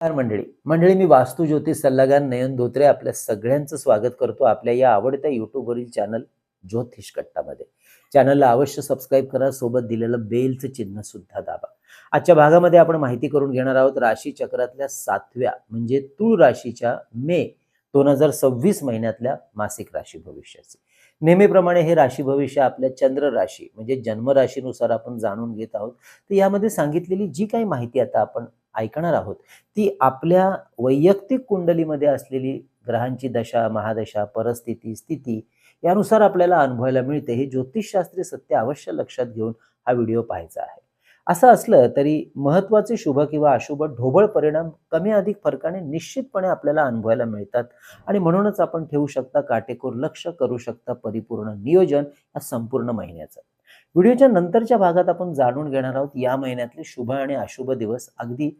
नमस्कार मंडळी मंडळी मी वास्तू ज्योतिष सल्लागार नयन धोत्रे आपल्या सगळ्यांचं स्वागत करतो आपल्या या आवडत्या युट्यूबवरील चॅनल ज्योतिष कट्टामध्ये. चॅनलला अवश्य सबस्क्राईब करा, सोबत दिलेलं बेलचं चिन्ह सुद्धा दाबा. आजच्या भागामध्ये आपण माहिती करून घेणार आहोत राशी चक्रातल्या 7व्या म्हणजे तूळ राशीच्या मे 2026 महिन्यातल्या मासिक राशी भविष्याची. नेहमीप्रमाणे हे राशी भविष्य आपल्या चंद्र राशी म्हणजे जन्म राशीनुसार आपण जाणून घेत आहोत. तर यामध्ये सांगितलेली जी काही माहिती आता आपण ऐकणार आहोत ती आपल्या वैयक्तिक कुंडलीमध्ये असलेली ग्रहांची दशा, महादशा, परिस्थिती, स्थिती यानुसार आपल्याला अनुभवायला मिळते. हे ज्योतिषशास्त्रीय सत्य अवश्य लक्षात घेऊन हा व्हिडिओ पाहायचा आहे. असं असलं तरी महत्त्वाचे शुभ किंवा अशुभ ढोबळ परिणाम कमी अधिक फरकाने निश्चितपणे आपल्याला अनुभवायला मिळतात आणि म्हणूनच आपण ठेवू शकता काटेकोर लक्ष, करू शकता परिपूर्ण नियोजन या संपूर्ण महिन्याचं. व्हिडिओच्या नंतरच्या भागात आपण जाणून घेणार आहोत या महिन्यातले शुभ आणि अशुभ दिवस अगदी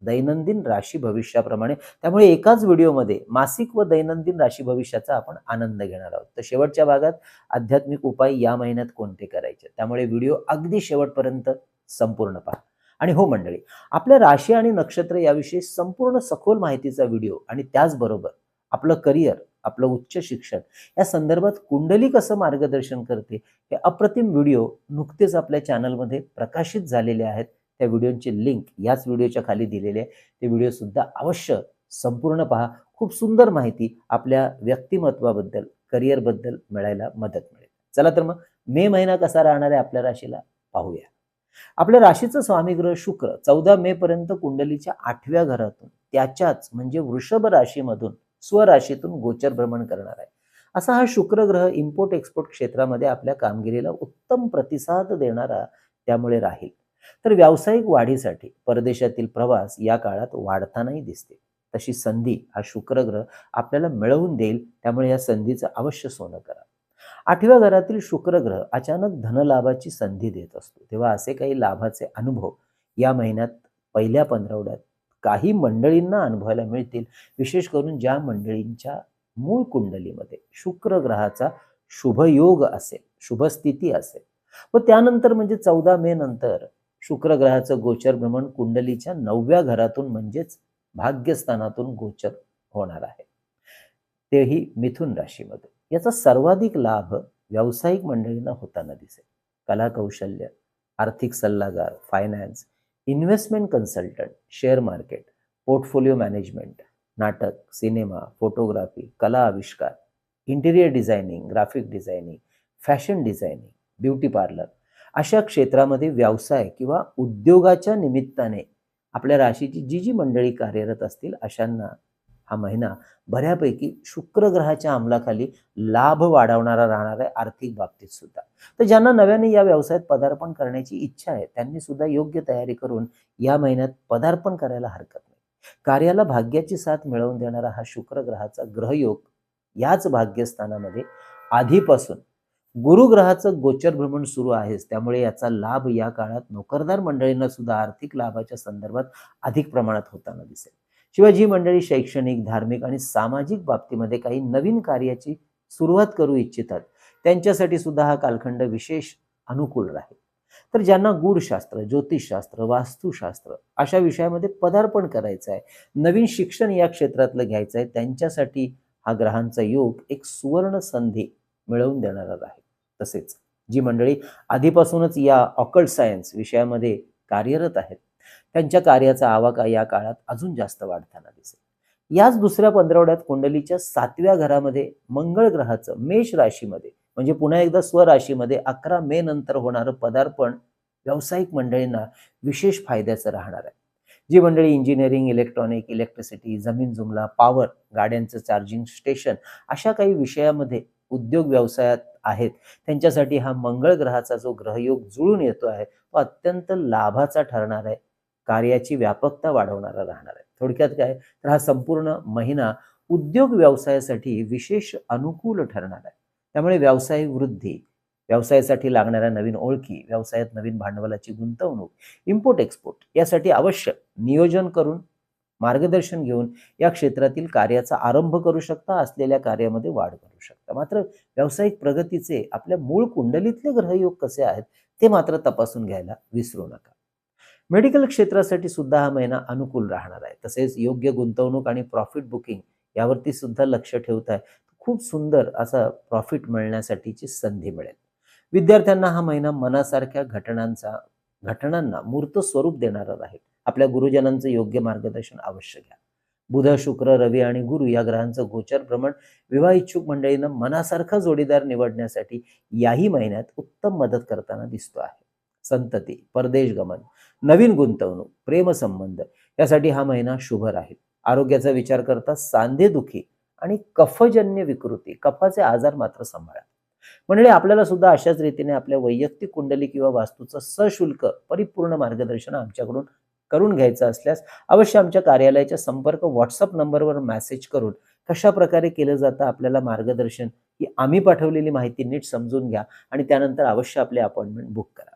दैनंदिन राशी भविष्याप्रमाणे. त्यामुळे एकाच व्हिडिओमध्ये मासिक व दैनंदिन राशी भविष्याचा आपण आनंद घेणार आहोत. तर शेवटच्या भागात आध्यात्मिक उपाय या महिन्यात कोणते करायचे, त्यामुळे व्हिडिओ अगदी शेवटपर्यंत संपूर्ण पहा. आणि हो मंडळी, आपल्या राशी आणि नक्षत्र याविषयी संपूर्ण सखोल माहितीचा व्हिडिओ आणि त्याचबरोबर आपलं करिअर, आपलं उच्च शिक्षण या संदर्भात कुंडली कसं मार्गदर्शन करते हे अप्रतिम व्हिडिओ नुकतेच आपल्या चॅनलमध्ये प्रकाशित झालेले आहेत. त्या व्हिडिओची लिंक याच व्हिडिओच्या खाली दिलेली आहे. ते व्हिडिओ सुद्धा अवश्य संपूर्ण पहा. खूप सुंदर माहिती आपल्या व्यक्तिमत्वाबद्दल, करिअरबद्दल मिळायला मदत मिळेल. चला तर मग मे महिना कसा राहणार आहे आपल्या राशीला पाहूया. आपल्या राशीचं स्वामी ग्रह शुक्र 14 मे पर्यंत कुंडलीच्या 8व्या घरातून त्याच्याच म्हणजे वृषभ राशीमधून स्वराशीतून गोचर भ्रमण करणार आहे. असा हा शुक्र ग्रह इम्पोर्ट एक्सपोर्ट क्षेत्रामध्ये आपल्या कामगिरीला उत्तम प्रतिसाद देणारा त्यामुळे राहील. तर व्यावसायिक वाढीसाठी परदेशातील प्रवास या काळात वाढतानाही दिसते. तशी संधी हा शुक्र ग्रह आपल्याला मिळवून देईल, त्यामुळे या संधीचं अवश्य सोनं करा. 8व्या घरातील शुक्र ग्रह अचानक धनलाभाची संधी देत असतो, तेव्हा असे काही लाभाचे अनुभव या महिन्यात पहिल्या पंधरवड्यात काही मंडळींना अनुभवायला मिळतील. विशेष करून ज्या मंडळींच्या मूळ कुंडलीमध्ये शुक्र ग्रहाचा शुभयोग असेल, शुभस्थिती असेल व त्यानंतर म्हणजे 14 मे नंतर शुक्र ग्रहाचं गोचर भ्रमण कुंडलीच्या 9व्या घरातून म्हणजेच भाग्यस्थानातून गोचर होणार आहे, तेही मिथुन राशीमध्ये. याचा सर्वाधिक लाभ व्यावसायिक मंडळींना होताना दिसेल. कला कौशल्य, आर्थिक सल्लागार, finance, investment consultant, share market, portfolio management, नाटक, सिनेमा, फोटोग्राफी, कला आविष्कार, interior designing, graphic designing, fashion designing, beauty parlour अशा क्षेत्रामध्ये व्यवसाय किंवा उद्योगाच्या निमित्ताने आपल्या राशीची जी जी मंडळी कार्यरत असतील अशांना हा महिना बऱ्यापैकी शुक्र ग्रहाच्या अंमलाखाली लाभ वाढवणारा राहणार आहे आर्थिक बाबतीत सुद्धा. तर ज्यांना नव्याने या व्यवसायात पदार्पण करण्याची इच्छा आहे त्यांनी सुद्धा योग्य तयारी करून या महिन्यात पदार्पण करायला हरकत नाही. कार्याला भाग्याची साथ मिळवून देणारा हा शुक्र ग्रहाचा ग्रहयोग याच भाग्यस्थानामध्ये आधीपासून गुरु ग्रहाचं गोचर भ्रमण सुरू आहेच, त्यामुळे याचा लाभ या काळात नोकरदार मंडळींना सुद्धा आर्थिक लाभाच्या संदर्भात अधिक प्रमाणात होताना दिसेल. शिवाय जी मंडळी शैक्षणिक, धार्मिक आणि सामाजिक बाबतीमध्ये काही नवीन कार्याची सुरुवात करू इच्छितात त्यांच्यासाठी सुद्धा हा कालखंड विशेष अनुकूल राहील. तर ज्यांना गूढशास्त्र, ज्योतिषशास्त्र, वास्तुशास्त्र अशा विषयामध्ये पदार्पण करायचं आहे, नवीन शिक्षण या क्षेत्रातलं घ्यायचं आहे, त्यांच्यासाठी हा ग्रहांचा योग एक सुवर्ण संधी मिळवून देणारा राहील. तसेच जी मंडळी आधीपासूनच या ऑकल्ट सायन्स विषयामध्ये कार्यरत आहेत त्यांच्या कार्याचा आवाका या काळात अजून जास्त वाढताना दिसेल. याच दुसऱ्या पंधरवड्यात कुंडलीच्या 7व्या घरामध्ये मंगळ ग्रहाचं मेष राशीमध्ये म्हणजे पुन्हा एकदा स्वराशीमध्ये 11 मे नंतर होणारं पदार्पण व्यावसायिक मंडळींना विशेष फायद्याचं राहणार आहे. जी मंडळी इंजिनिअरिंग, इलेक्ट्रॉनिक, इलेक्ट्रिसिटी, जमीन जुमला, पॉवर, गाड्यांचं चार्जिंग स्टेशन अशा काही विषयामध्ये उद्योग व्यवसायात आहेत त्यांच्यासाठी हा मंगळ ग्रहाचा जो ग्रहयोग जुळून येतो आहे तो अत्यंत लाभाचा ठरणार आहे, कार्याची व्यापकता वाढवणारा राहणार आहे. थोडक्यात काय तर हा संपूर्ण महिना उद्योग व्यवसायासाठी विशेष अनुकूल ठरणार आहे. त्यामुळे व्यावसायिक वृद्धी, व्यवसायासाठी लागणाऱ्या नवीन ओळखी, व्यवसायात नवीन भांडवलाची गुंतवणूक, इम्पोर्ट एक्सपोर्ट यासाठी अवश्य नियोजन करून मार्गदर्शन घेऊन या क्षेत्रातील कार्याचा आरंभ करू शकता, असलेल्या कार्यामध्ये वाढ करू शकता. मात्र व्यावसायिक प्रगतीचे आपल्या मूळ कुंडलीतले ग्रहयोग कसे आहेत ते मात्र तपासून घ्यायला विसरू नका. मेडिकल क्षेत्रासाठी सुद्धा हा महिना अनुकूल राहणार आहे. तसेच योग्य गुंतवणूक आणि प्रॉफिट बुकिंग यावरती सुद्धा लक्ष ठेवताय. खूप सुंदर असा प्रॉफिट मिळण्यासाठीची संधी मिळेल. विद्यार्थ्यांना हा महिना मनासारख्या घटनांना मूर्त स्वरूप देणारा राहील. आपल्या गुरुजनांचं योग्य मार्गदर्शन अवश्य घ्या. बुध, शुक्र, रवी आणि गुरु या ग्रहांचं गोचर भ्रमण विवाह इच्छुक मंडळींना मनासारखा जोडीदार निवडण्यासाठी याही महिन्यात उत्तम मदत करताना दिसतो आहे. संतती, परदेश गमन, नवीन गुंतवणूक, प्रेमसंबंध यासाठी हा महिना शुभ राहील. आरोग्याचा विचार करता सांधेदुखी आणि कफजन्य विकृती, कफाचे आजार मात्र सांभाळा. म्हणजे आपल्याला सुद्धा अशाच रीतीने आपल्या वैयक्तिक कुंडली किंवा वास्तूचं सशुल्क परिपूर्ण मार्गदर्शन आमच्याकडून करून घ्यायचं असल्यास अवश्य आमच्या कार्यालयाच्या संपर्क व्हॉट्सअप नंबरवर मेसेज करून कशा प्रकारे केलं जातं आपल्याला मार्गदर्शन ही आम्ही पाठवलेली माहिती नीट समजून घ्या आणि त्यानंतर अवश्य आपले अपॉइंटमेंट बुक करा.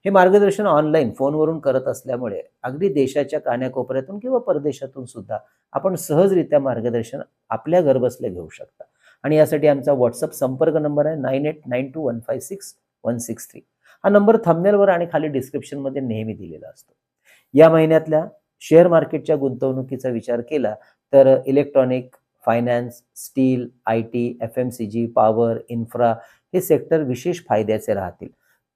हे मार्गदर्शन ऑनलाईन फोनवरून करत असल्यामुळे अगदी देशाच्या कानाकोपऱ्यातून किंवा परदेशातून सुद्धा आपण सहजरित्या मार्गदर्शन आपल्या घरबसल्या घेऊ शकता. आणि यासाठी आमचा व्हॉट्सअप संपर्क नंबर आहे 9892156163. हा नंबर थंबनेलवर आणि खाली डिस्क्रिप्शनमध्ये नेहमी दिलेला असतो. या महिन्यातल्या शेअर मार्केटच्या गुंतवणुकीचा विचार केला तर electronic, finance, steel, IT, FMCG, power, infra हे सेक्टर विशेष फायद्याचे राहतील.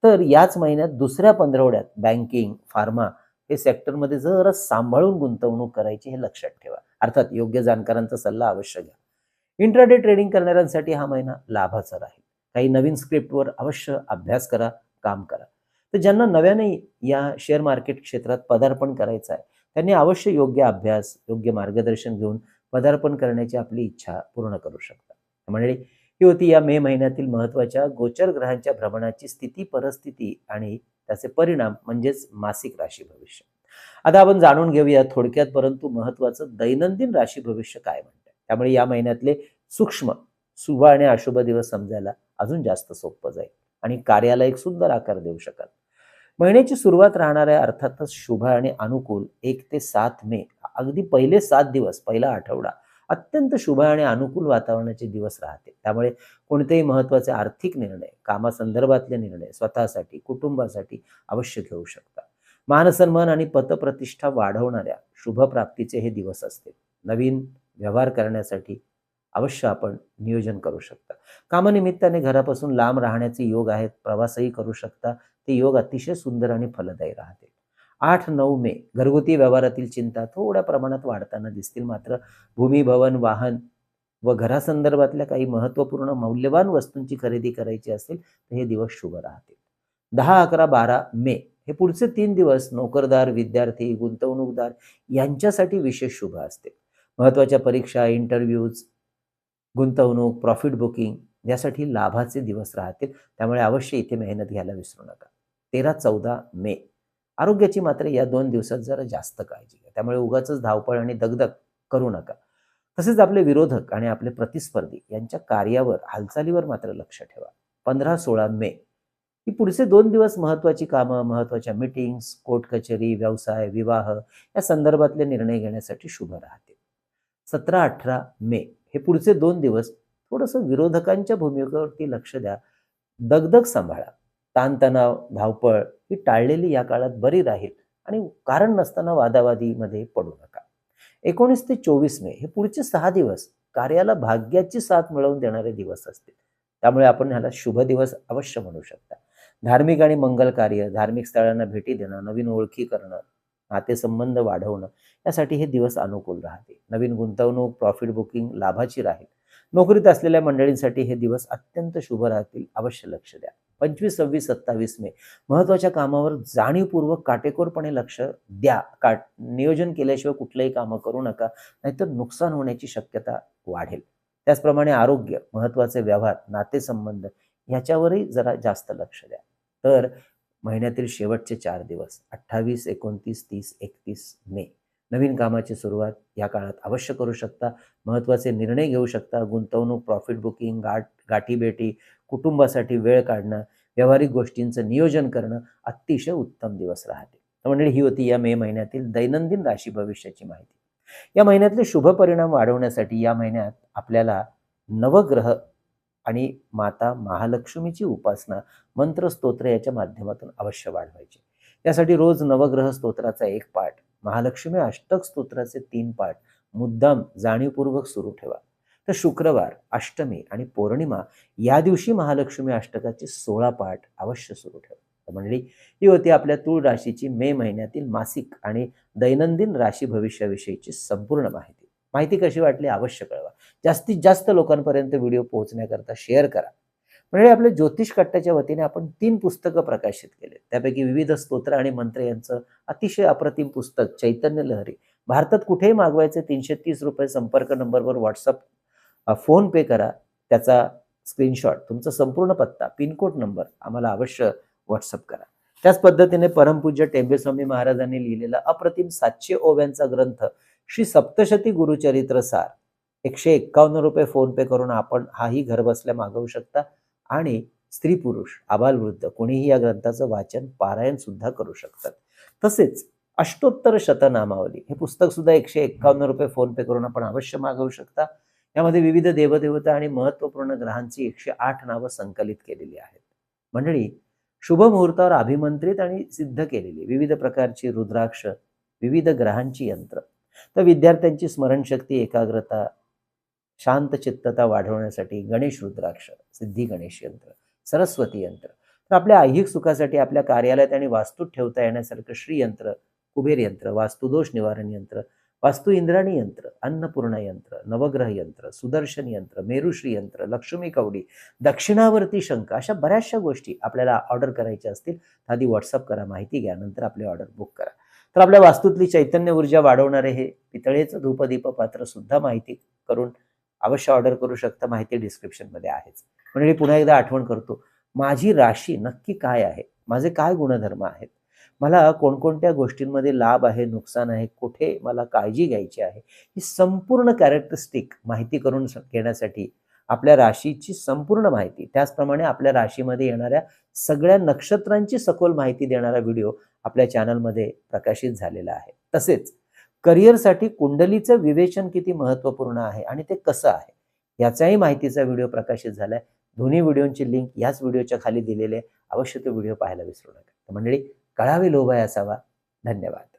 तर याच महिन्यात दुसऱ्या पंधरवड्यात बँकिंग, फार्मा हे सेक्टरमध्ये जरा सांभाळून गुंतवणूक करायची हे लक्षात ठेवा. अर्थात योग्य जाणकारांचा सल्ला अवश्य घ्या. इंट्राडे ट्रेडिंग करणाऱ्यांसाठी हा महिना लाभाचा राहील. काही नवीन स्क्रिप्टवर अवश्य अभ्यास करा, काम करा. तर ज्यांना नव्याने या शेअर मार्केट क्षेत्रात पदार्पण करायचं आहे त्यांनी अवश्य योग्य अभ्यास, योग्य मार्गदर्शन घेऊन पदार्पण करण्याची आपली इच्छा पूर्ण करू शकता. म्हणजे ही होती या मे महिन्यातील महत्त्वाच्या गोचर ग्रहांच्या भ्रमणाची स्थिती, परिस्थिती आणि त्याचे परिणाम म्हणजेच मासिक राशी भविष्य. आता आपण जाणून घेऊया थोडक्यात परंतु महत्त्वाचं दैनंदिन राशी भविष्य काय म्हणतं. त्यामुळे या महिन्यातले सूक्ष्म शुभ आणि अशुभ दिवस समजायला अजून जास्त सोपं जाईल आणि कार्याला एक सुंदर आकार देऊ शकाल. महिन्याची सुरुवात राहणार आहे अर्थातच शुभ आणि अनुकूल 1 ते 7 मे. अगदी पहिले 7 दिवस, पहिला आठवडा अत्यंत शुभ आणि अनुकूल वातावरणाचे दिवस राहते. त्यामुळे कोणतेही महत्त्वाचे आर्थिक निर्णय, कामासंदर्भातले निर्णय स्वतःसाठी, कुटुंबासाठी अवश्य घेऊ शकता. मानसन्मान आणि पतप्रतिष्ठा वाढवणाऱ्या शुभ प्राप्तीचे हे दिवस असते. नवीन व्यवहार करण्यासाठी अवश्य आपण नियोजन करू शकता. कामानिमित्ताने घरापासून लांब राहण्याचे योग आहेत, प्रवासही करू शकता. ते योग अतिशय सुंदर आणि फलदायी राहतील. 8-9 मे घरगुती व्यवहारातील चिंता थोड्या प्रमाणात वाढताना दिसतील. मात्र भूमी, भवन, वाहन व घरासंदर्भातल्या काही महत्त्वपूर्ण मौल्यवान वस्तूंची खरेदी करायची असेल तर हे दिवस शुभ राहतील. 10, 11, 12 मे हे पुढचे 3 दिवस नोकरदार, विद्यार्थी, गुंतवणूकदार यांच्यासाठी विशेष शुभ असते. महत्त्वाच्या परीक्षा, इंटरव्ह्यूज, गुंतवणूक, प्रॉफिट बुकिंग यासाठी लाभाचे दिवस राहतील. त्यामुळे अवश्य इथे मेहनत घ्यायला विसरू नका. 13-14 मे आरोग्याची मात्र या 2 दिवसात जरा जास्त काळजी घ्या. त्यामुळे उगाचच धावपळ आणि दगदग करू नका. तसेच आपले विरोधक आणि आपले प्रतिस्पर्धी यांच्या कार्यावर, हालचालीवर मात्र लक्ष ठेवा. 15-16 मे ही पुढचे 2 दिवस महत्त्वाची कामं, महत्त्वाच्या मीटिंग्स, कोर्ट कचेरी, व्यवसाय, विवाह या संदर्भातले निर्णय घेण्यासाठी शुभ राहतील. 17-18 मे हे पुढचे 2 दिवस थोडंसं विरोधकांच्या भूमिकेवरती लक्ष द्या. दगदग सांभाळा. ताणतणाव, धावपळ ही टाळलेली या काळात बरी राहील आणि कारण नसताना वादावादीमध्ये पडू नका. 19 ते 24 मे हे पुढचे 6 दिवस कार्याला भाग्याची साथ मिळवून देणारे दिवस असतील. त्यामुळे आपण ह्याला शुभ दिवस अवश्य म्हणू शकता. धार्मिक आणि मंगल कार्य, धार्मिक स्थळांना भेटी देणं, नवीन ओळखी करणं, नातेसंबंध वाढवणं यासाठी हे दिवस अनुकूल राहते. नवीन गुंतवणूक, प्रॉफिट बुकिंग लाभाची राहील. नोकरीत असलेल्या मंडळींसाठी हे दिवस अत्यंत शुभ राहतील. अवश्य लक्ष द्या. 25, 26, 27 मे महत्त्वाच्या कामावर जाणीवपूर्वक काटेकोरपणे लक्ष द्या. नियोजन केल्याशिवाय कुठलंही कामं करू नका, नाहीतर नुकसान होण्याची शक्यता वाढेल. त्याचप्रमाणे आरोग्य, महत्त्वाचे व्यवहार, नातेसंबंध ह्याच्यावरही जरा जास्त लक्ष द्या. तर महिन्यातील शेवटचे 4 दिवस 28, 29, 30, 31 मे नवीन कामाची सुरुवात या काळात अवश्य करू शकता. महत्त्वाचे निर्णय घेऊ शकता. गुंतवणूक, प्रॉफिट बुकिंग, गाठीभेटी, कुटुंबासाठी वेळ काढणं, व्यावहारिक गोष्टींचं नियोजन करणं अतिशय उत्तम दिवस राहते. तर मंडळी ही होती या मे महिन्यातील दैनंदिन राशी भविष्याची माहिती. या महिन्यातले शुभ परिणाम वाढवण्यासाठी या महिन्यात आपल्याला नवग्रह आणि माता महालक्ष्मीची उपासना, मंत्र, स्तोत्र याच्या माध्यमातून अवश्य वाढवायची. यासाठी रोज नवग्रह स्तोत्राचा 1 पाठ, महालक्ष्मी अष्टक स्तोत्राचे 3 पाठ मुद्दाम जाणीवपूर्वक सुरू ठेवा. तर शुक्रवार, अष्टमी आणि पौर्णिमा या दिवशी महालक्ष्मी अष्टकाचे 16 पाठ अवश्य सुरू ठेवा. तर मंडळी, ही होती आपल्या तूळ राशीची मे महिन्यातील मासिक आणि दैनंदिन राशी भविष्याविषयीची संपूर्ण माहिती. माहिती कशी वाटली अवश्य कळवा. जास्तीत जास्त लोकांपर्यंत व्हिडिओ पोहोचण्याकरता शेअर करा. म्हणजे आपल्या ज्योतिष कट्ट्याच्या वतीने आपण 3 पुस्तकं प्रकाशित केले. त्यापैकी विविध स्तोत्र आणि मंत्र यांचं अतिशय अप्रतिम पुस्तक चैतन्य लहरी भारतात कुठेही मागवायचे ₹330 संपर्क नंबरवर व्हॉट्सअप फोन पे करा. त्याचा स्क्रीनशॉट, तुमचा संपूर्ण पत्ता, पिनकोड नंबर आम्हाला अवश्य व्हॉट्सअप करा. त्याच पद्धतीने परमपूज्य टेंबेस्वामी महाराजांनी लिहिलेला अप्रतिम 700 ओव्यांचा ग्रंथ श्री सप्तशती गुरुचरित्र सार ₹151 फोन पे करून आपण हाही घरबसल्या मागवू शकता आणि स्त्री पुरुष आबालवृद्ध कोणीही या ग्रंथाचं वाचन पारायण सुद्धा करू शकतात. तसेच अष्टोत्तर शतनामावली हे पुस्तक सुद्धा ₹151 फोन पे करून आपण अवश्य मागवू शकता. यामध्ये विविध देवदेवता आणि महत्वपूर्ण ग्रहांची 108 नावं संकलित केलेली आहेत. मंडळी, शुभ मुहूर्तावर अभिमंत्रित आणि सिद्ध केलेली विविध प्रकारची रुद्राक्ष, विविध ग्रहांची यंत्र, तर विद्यार्थ्यांची स्मरणशक्ती, एकाग्रता, शांत चित्तता वाढवण्यासाठी गणेश रुद्राक्ष, सिद्धी गणेश यंत्र, सरस्वती यंत्र, तर आपल्या ऐहिक सुखासाठी आपल्या कार्यालयात आणि वास्तूत ठेवता येण्यासारखं श्री यंत्र, कुबेर यंत्र, वास्तुदोष निवारण यंत्र, वास्तु इंद्राणी यंत्र, अन्नपूर्णा यंत्र, नवग्रह यंत्र, सुदर्शन यंत्र, मेरुश्री यंत्र, लक्ष्मी कवडी, दक्षिणावर्ती शंख, अशा बऱ्याचशा गोष्टी आपल्याला ऑर्डर करायच्या असतील तर आधी व्हॉट्सअप करा, माहिती घ्या, नंतर आपली ऑर्डर बुक करा. तर आपल्या वास्तूतली चैतन्य ऊर्जा वाढवणारे हे पितळेचं धूपदीप पात्र सुद्धा माहिती करून अवश्य ऑर्डर करू शकता. माहिती डिस्क्रिप्शनमध्ये आहेच. म्हणजे पुन्हा एकदा आठवण करतो, माझी राशी नक्की काय आहे, माझे काय गुणधर्म आहेत, मला कोणकोणत्या गोष्टींमध्ये लाभ आहे, नुकसान आहे, कुठे मला काळजी घ्यायची आहे, ही संपूर्ण कॅरेक्टरिस्टिक माहिती करून घेण्यासाठी आपल्या राशीची संपूर्ण माहिती, त्याचप्रमाणे आपल्या राशीमध्ये येणाऱ्या सगळ्या नक्षत्रांची सखोल माहिती देणारा व्हिडिओ आपल्या चॅनलमध्ये प्रकाशित झालेला आहे. तसेच करिअरसाठी कुंडलीचं विवेचन किती महत्त्वपूर्ण आहे आणि ते कसं आहे याचाही माहितीचा व्हिडिओ प्रकाशित झालाय. दोन्ही व्हिडिओची लिंक याच व्हिडिओच्या खाली दिलेली आहे. अवश्य तो व्हिडिओ पाहायला विसरू नका. तर मंडळी, कळावे लोभ आहे असावा. धन्यवाद.